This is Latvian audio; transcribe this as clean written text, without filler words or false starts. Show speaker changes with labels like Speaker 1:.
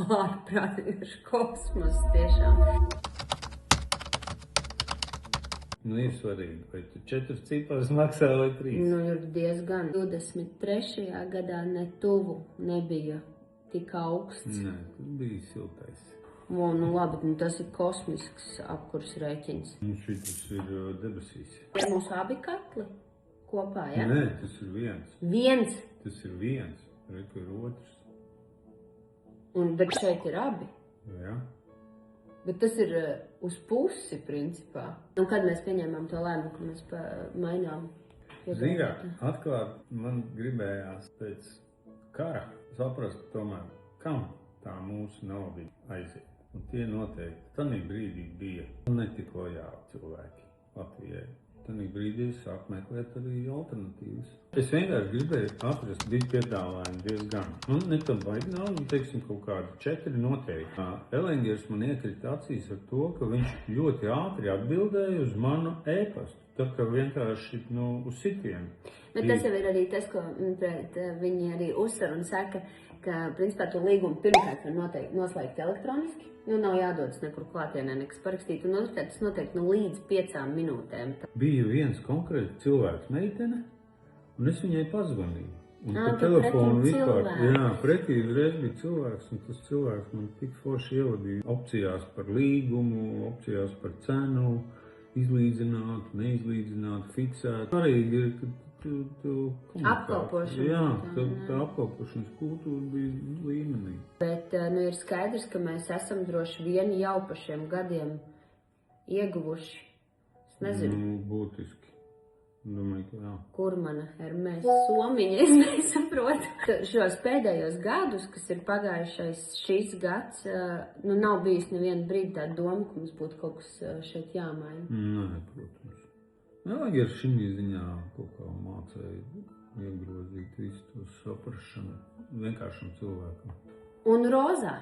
Speaker 1: ārprātīgs kosmos tiešām.
Speaker 2: Nu, ir svarīgi, vai tu 4 ciparus maksā vai 3?
Speaker 1: Nu, ir diezgan. 23. gadā ne tuvu nebija tik augsts.
Speaker 2: Nē, tas bija siltais.
Speaker 1: O, nu labi, nu tas ir kosmisks apkurs rēķins.
Speaker 2: Un šitas ir debesīs.
Speaker 1: Ir mūsu abi katli kopā, ja?
Speaker 2: Nē, tas ir viens.
Speaker 1: Viens.
Speaker 2: Tas ir viens, reku ir otrs.
Speaker 1: Bet šeit ir abi.
Speaker 2: Jā.
Speaker 1: Bet tas ir uz pusi, principā. Un kad mēs pieņēmām to lēmumu, ka mēs mainām?
Speaker 2: Zīgā, atklāt man gribējās pēc kara saprast tomēr, kam tā mūsu nauda aiziet. Un tie noteikti tanī brīdī bija netik lojāli cilvēki Latvijai. Tanī brīdī es sāku meklēt arī alternatīvas. Es vienkārši gribēju atrast, bija piedāvājumi diezgan. Nu, ne tam vajag naudu, teiksim, kaut kādi 4 noteikti. Elengers man iekrita acīs ar to, ka viņš ļoti ātri atbildēja uz manu e-pastu. Tā kā vienkārši, uz sitienu.
Speaker 1: Bet tas jau ir arī tas, ko viņi arī uzsver un saka, ka, principā, to līgumu pirmkārt var noslēgt elektroniski, jo nav jādodas nekur klātienē, nekas parakstīt, un otrkārt tas noteikti līdz 5 minūtēm. Bija
Speaker 2: viens konkrēti cilvēks, meitene, un es viņai pazvanīju. Un pa telefonu vispār, pretī uzreiz bija cilvēks, un tas cilvēks man tik forši ievadīja opcijās par līgumu, opcijās par cenu, izlīdzināt, neizlīdzināt, fiksēt. Arī ir, ka
Speaker 1: apkalpošana.
Speaker 2: Jā, tā apkalpošanas kultūra bija līmenī.
Speaker 1: Bet ir skaidrs, ka mēs esam droši vien jau pa šiem gadiem ieguvuši. Es nezinu.
Speaker 2: Būtiski. Domāju, ka jā.
Speaker 1: Kur mana Hermēs somiņa, es nesaprotu. Šos pēdējos gadus, kas ir pagājušais šīs gads, nav bijis nevienu brīdi tā doma, ka mums būtu kaut kas šeit jāmaina.
Speaker 2: Nē, protams. Jā, ar šī ziņā kaut kā mācēja iegrozīt visu to saprašanu vienkāršam cilvēkam.
Speaker 1: Un rozā.